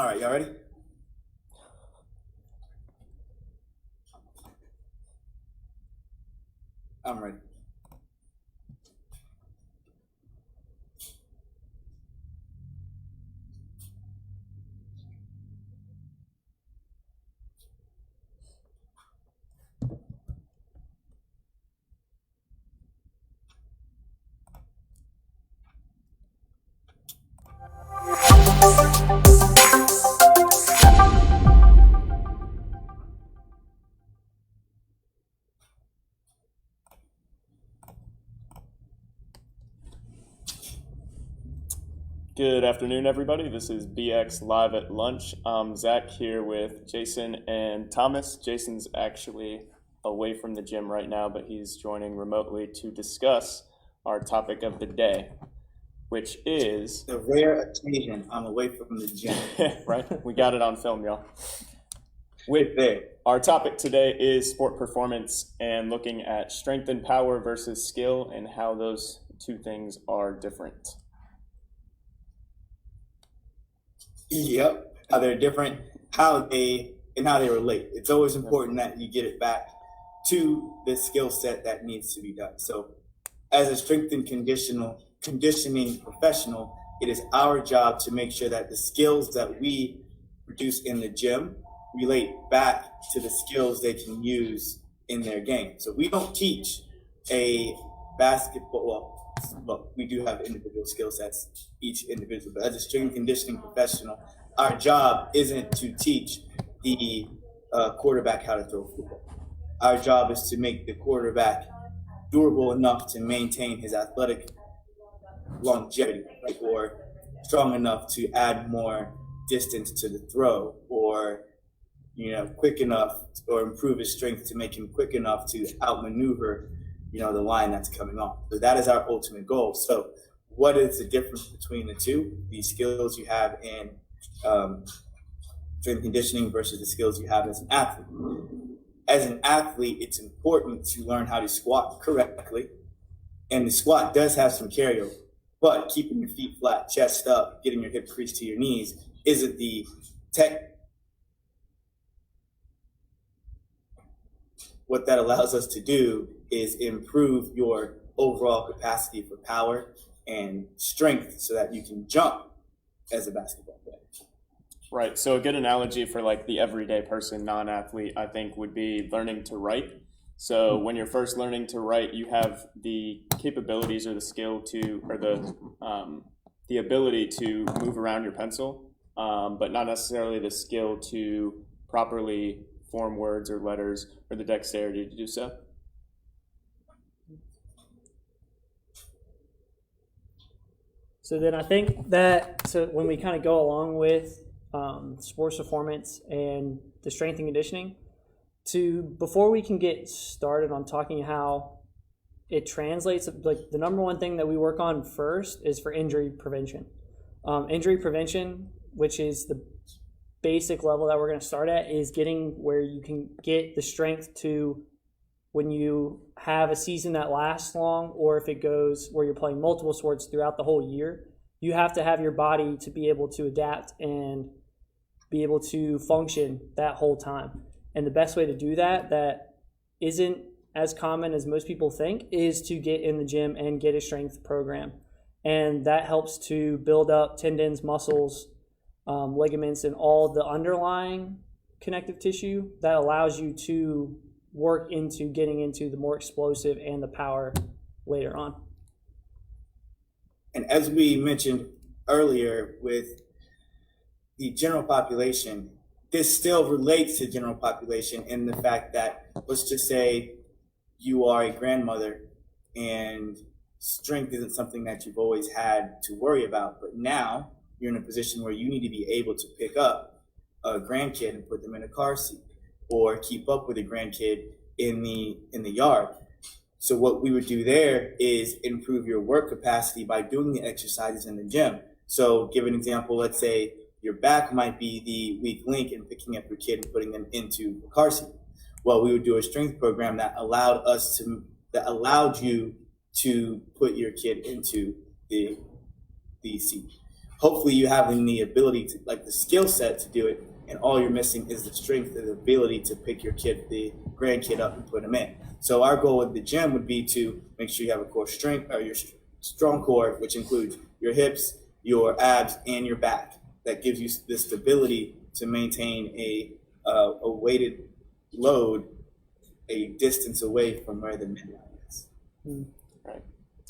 All right, y'all ready? I'm ready. Good afternoon, everybody. This is BX Live at Lunch. I'm Zach here with Jason and Thomas. Jason's actually away from the gym right now, but he's joining remotely to discuss our topic of the day, which is... The rare occasion I'm away from the gym. Right? We got it on film, y'all. With there. Our topic today is sport performance and looking at strength and power versus skill and how those two things are different. Yep, how they're different, how they relate. It's always important that you get it back to the skill set that needs to be done. So as a strength and conditioning professional, it is our job to make sure that the skills that we produce in the gym relate back to the skills they can use in their game. So we don't teach a basketball, well, we do have individual skill sets, each individual, but as a strength and conditioning professional, our job isn't to teach the quarterback how to throw football. Our job is to make the quarterback durable enough to maintain his athletic longevity, right? Or strong enough to add more distance to the throw, or quick enough, or improve his strength to make him quick enough to outmaneuver the line that's coming on. So that is our ultimate goal. So what is the difference between the two? The skills you have in strength conditioning versus the skills you have as an athlete. As an athlete, it's important to learn how to squat correctly. And the squat does have some carryover, but keeping your feet flat, chest up, getting your hip crease to your knees isn't the tech. What that allows us to do is improve your overall capacity for power and strength so that you can jump as a basketball player. Right. So a good analogy for like the everyday person, non-athlete, I think would be learning to write. So when you're first learning to write, you have the capabilities or the skill to, or the ability to move around your pencil, but not necessarily the skill to properly form words or letters or the dexterity to do so. So then I think that, so when we kind of go along with sports performance and the strength and conditioning, before we can get started on talking how it translates, like the number one thing that we work on first is for injury prevention. Injury prevention, which is the basic level that we're going to start at, is getting where you can get the strength to, when you have a season that lasts long, or if it goes where you're playing multiple sports throughout the whole year, you have to have your body to be able to adapt and be able to function that whole time. And the best way to do that isn't as common as most people think, is to get in the gym and get a strength program. And that helps to build up tendons, muscles, ligaments, and all the underlying connective tissue that allows you to work into getting into the more explosive and the power later on. And as we mentioned earlier with the general population, this still relates to general population in the fact that, let's just say you are a grandmother and strength isn't something that you've always had to worry about, but now you're in a position where you need to be able to pick up a grandkid and put them in a car seat, or keep up with a grandkid in the yard. So what we would do there is improve your work capacity by doing the exercises in the gym. So give an example, let's say your back might be the weak link in picking up your kid and putting them into a car seat. Well, we would do a strength program that allowed you to put your kid into the seat. hopefully you having the ability to, like, the skill set to do it, and all you're missing is the strength and the ability to pick your kid, the grandkid, up and put them in. So our goal with the gym would be to make sure you have a core strength, or your strong core, which includes your hips, your abs, and your back. That gives you the stability to maintain a weighted load a distance away from where the midline is. Right.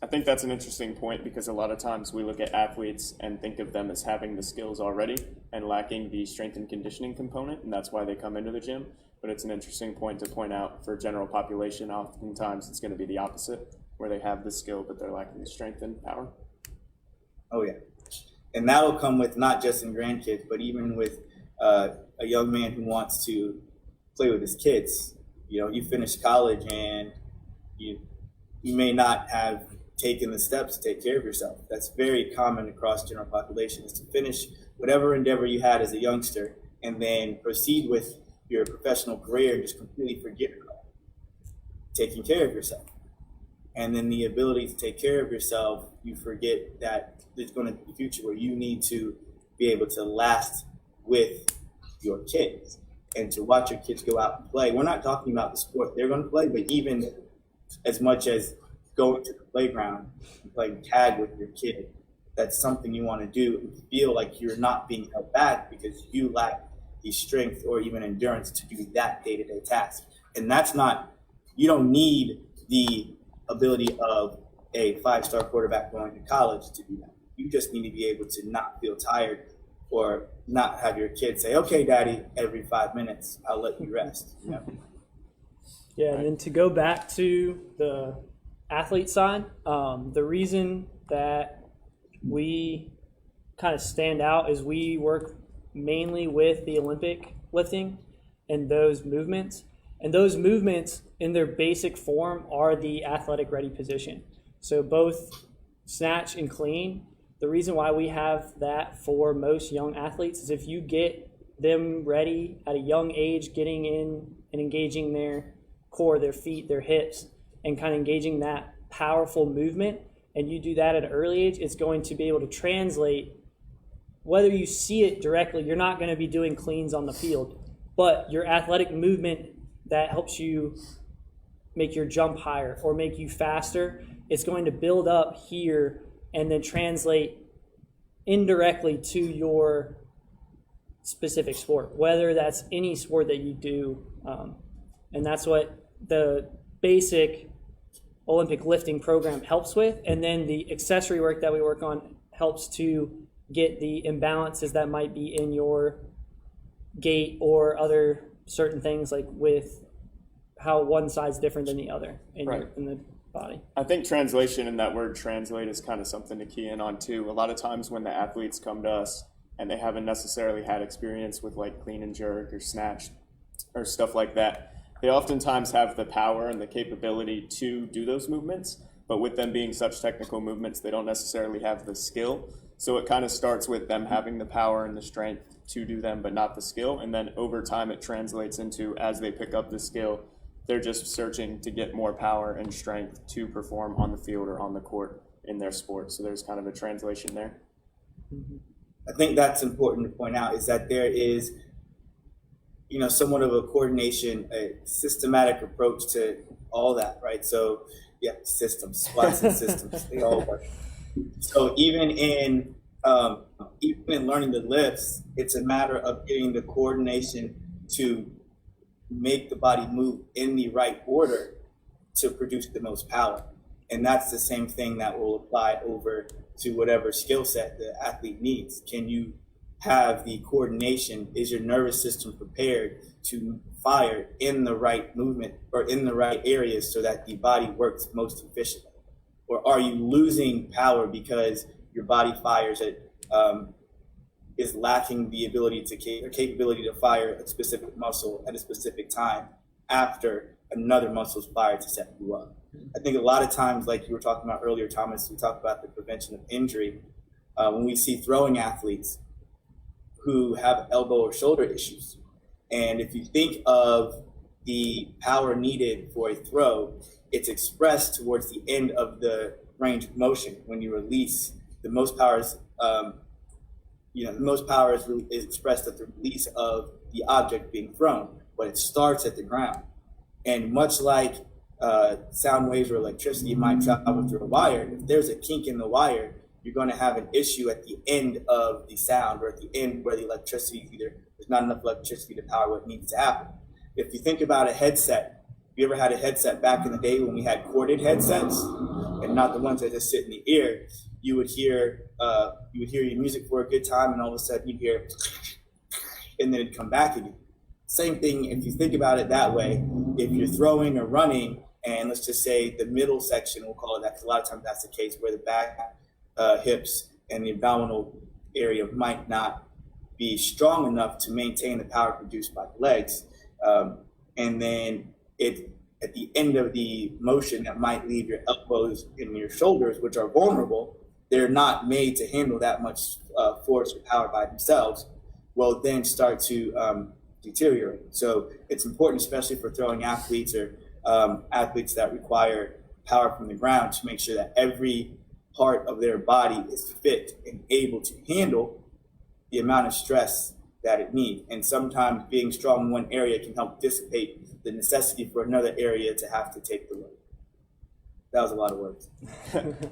I think that's an interesting point, because a lot of times we look at athletes and think of them as having the skills already and lacking the strength and conditioning component, and that's why they come into the gym. But it's an interesting point to point out for general population. Oftentimes it's going to be the opposite, where they have the skill but they're lacking the strength and power. Oh yeah, and that'll come with not just in grandkids, but even with a young man who wants to play with his kids. You know, you finish college and you may not have taken the steps to take care of yourself. That's very common across general population, is to finish whatever endeavor you had as a youngster and then proceed with your professional career and just completely forget about taking care of yourself. And then the ability to take care of yourself, you forget that there's going to be a future where you need to be able to last with your kids and to watch your kids go out and play. We're not talking about the sport they're going to play, but even as much as going to the playground and playing tag with your kid, that's something you want to do and feel like you're not being held back because you lack the strength or even endurance to do that day-to-day task. And that's not, you don't need the ability of a 5-star quarterback going to college to do that. You just need to be able to not feel tired or not have your kid say, okay, daddy, every 5 minutes, I'll let you rest. You know? Yeah, and then to go back to the athlete side, the reason that we kind of stand out is we work mainly with the Olympic lifting and those movements. And those movements in their basic form are the athletic ready position. So both snatch and clean, the reason why we have that for most young athletes is if you get them ready at a young age, getting in and engaging their core, their feet, their hips, and kind of engaging that powerful movement, and you do that at an early age, it's going to be able to translate. Whether you see it directly, you're not going to be doing cleans on the field, but your athletic movement that helps you make your jump higher or make you faster, it's going to build up here and then translate indirectly to your specific sport, whether that's any sport that you do. And that's what the basic Olympic lifting program helps with. And then the accessory work that we work on helps to get the imbalances that might be in your gait or other certain things, like with how one side's different than the other in, Right. in the body. I think translation, and that word translate, is kind of something to key in on too. A lot of times when the athletes come to us and they haven't necessarily had experience with like clean and jerk or snatch or stuff like that, they oftentimes have the power and the capability to do those movements, but with them being such technical movements, they don't necessarily have the skill. So it kind of starts with them having the power and the strength to do them, but not the skill. And then over time, it translates into, as they pick up the skill, they're just searching to get more power and strength to perform on the field or on the court in their sport. So there's kind of a translation there. I think that's important to point out, is that there is, you know, somewhat of a coordination, a systematic approach to all that, right? So, yeah, systems, squats and systems, they all work. So even in learning the lifts, it's a matter of getting the coordination to make the body move in the right order to produce the most power. And that's the same thing that will apply over to whatever skill set the athlete needs. Can you have the coordination? Is your nervous system prepared to fire in the right movement or in the right areas so that the body works most efficiently? Or are you losing power because your body fires at is lacking the ability to capability to fire a specific muscle at a specific time after another muscle's fired to set you up? I think a lot of times, like you were talking about earlier, Thomas, we talked about the prevention of injury. When we see throwing athletes who have elbow or shoulder issues, and if you think of the power needed for a throw, it's expressed towards the end of the range of motion. When you release, the most power is the most power is expressed at the release of the object being thrown, but it starts at the ground. And much like sound waves or electricity might travel through a wire, if there's a kink in the wire, you're going to have an issue at the end of the sound, or at the end where the electricity, there's not enough electricity to power what needs to happen. If you think about a headset, you ever had a headset back in the day when we had corded headsets and not the ones that just sit in the ear, you would hear your music for a good time, and all of a sudden you'd hear, and then it'd come back again. Same thing if you think about it that way. If you're throwing or running, and let's just say the middle section, we'll call it that, because a lot of times that's the case, where the back, hips, and the abdominal area might not be strong enough to maintain the power produced by the legs. And then at the end of the motion, that might leave your elbows and your shoulders, which are vulnerable. They're not made to handle that much force or power by themselves, will then start to deteriorate. So it's important, especially for throwing athletes or athletes that require power from the ground, to make sure that every part of their body is fit and able to handle the amount of stress that it needs. And sometimes being strong in one area can help dissipate the necessity for another area to have to take the load. That was a lot of words.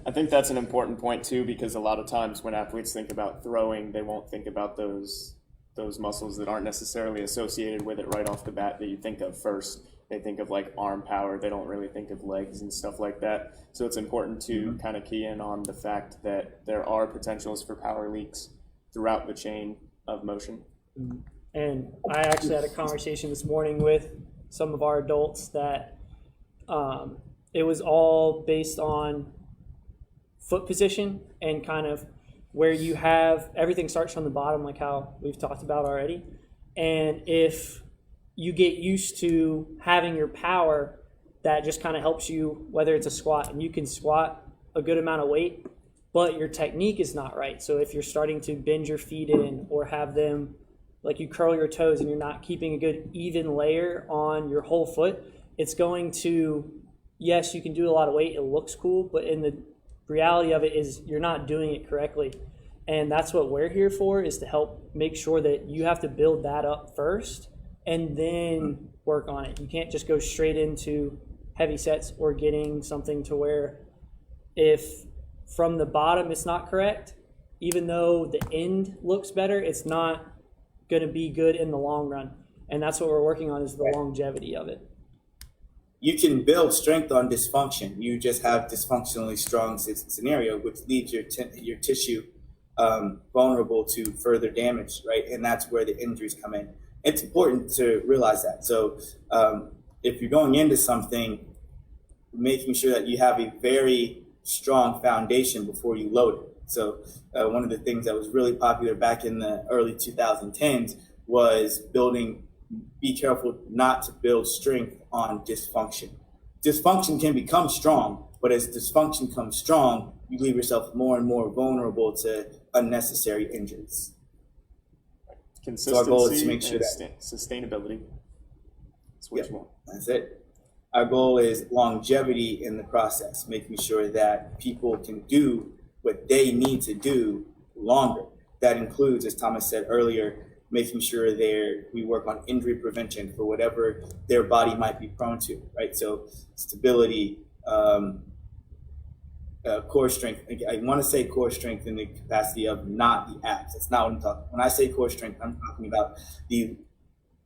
I think that's an important point too, because a lot of times when athletes think about throwing, they won't think about those muscles that aren't necessarily associated with it right off the bat that you think of first. They think of like arm power. They don't really think of legs and stuff like that. So it's important to kind of key in on the fact that there are potentials for power leaks throughout the chain of motion. And I actually had a conversation this morning with some of our adults that it was all based on foot position and kind of where you have everything starts from the bottom, like how we've talked about already. And if you get used to having your power, that just kind of helps you, whether it's a squat, and you can squat a good amount of weight, but your technique is not right. So if you're starting to bend your feet in, or have them, like you curl your toes and you're not keeping a good even layer on your whole foot, it's going to, yes, you can do a lot of weight, it looks cool, but in the reality of it is you're not doing it correctly. And that's what we're here for, is to help make sure that you have to build that up first and then work on it. You can't just go straight into heavy sets or getting something to where if from the bottom it's not correct, even though the end looks better, it's not going to be good in the long run. And that's what we're working on, is the longevity of it. You can build strength on dysfunction. You just have dysfunctionally strong scenario, which leaves your tissue vulnerable to further damage, right? And that's where the injuries come in. It's important to realize that. So if you're going into something, making sure that you have a very strong foundation before you load it. So one of the things that was really popular back in the early 2010s was be careful not to build strength on dysfunction. Dysfunction can become strong, but as dysfunction comes strong, you leave yourself more and more vulnerable to unnecessary injuries. Consistency, so our goal is to make sure that sustainability. That's what you want. That's it. Our goal is longevity in the process, making sure that people can do what they need to do longer. That includes, as Thomas said earlier, making sure we work on injury prevention for whatever their body might be prone to, right? So stability, core strength. I want to say core strength in the capacity of not the abs. That's not what I'm talking about. When I say core strength, I'm talking about the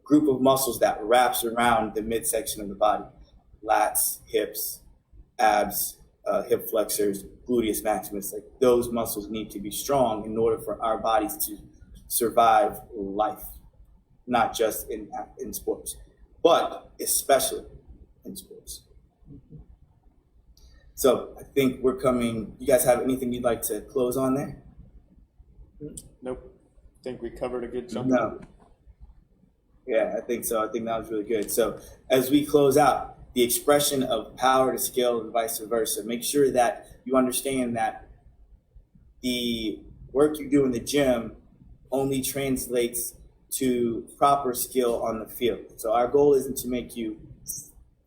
group of muscles that wraps around the midsection of the body. Lats, hips, abs, hip flexors, gluteus maximus. Like those muscles need to be strong in order for our bodies to survive life, not just in sports, but especially in sports. So I think we're coming. You guys have anything you'd like to close on there? Nope. I think we covered a good chunk. No. Yeah, I think so. I think that was really good. So as we close out, the expression of power to skill and vice versa, make sure that you understand that the work you do in the gym only translates to proper skill on the field. So our goal isn't to make you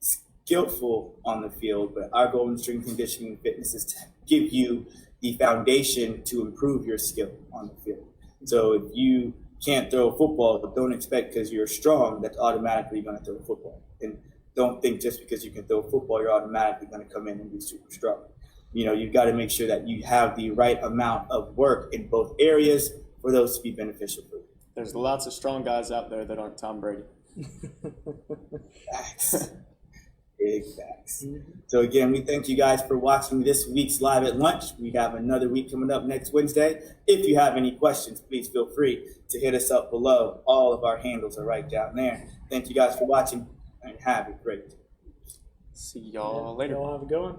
skillful on the field, but our goal in strength conditioning and fitness is to give you the foundation to improve your skill on the field. So if you can't throw a football, but don't expect because you're strong, that's automatically going to throw a football. And don't think just because you can throw a football, you're automatically going to come in and be super strong. You know, you've got to make sure that you have the right amount of work in both areas for those to be beneficial for you. There's lots of strong guys out there that aren't Tom Brady. Facts. Big facts. So again, we thank you guys for watching this week's Live at Lunch. We have another week coming up next Wednesday. If you have any questions, please feel free to hit us up below. All of our handles are right down there. Thank you guys for watching and have a great day. See y'all later. Y'all have a good one.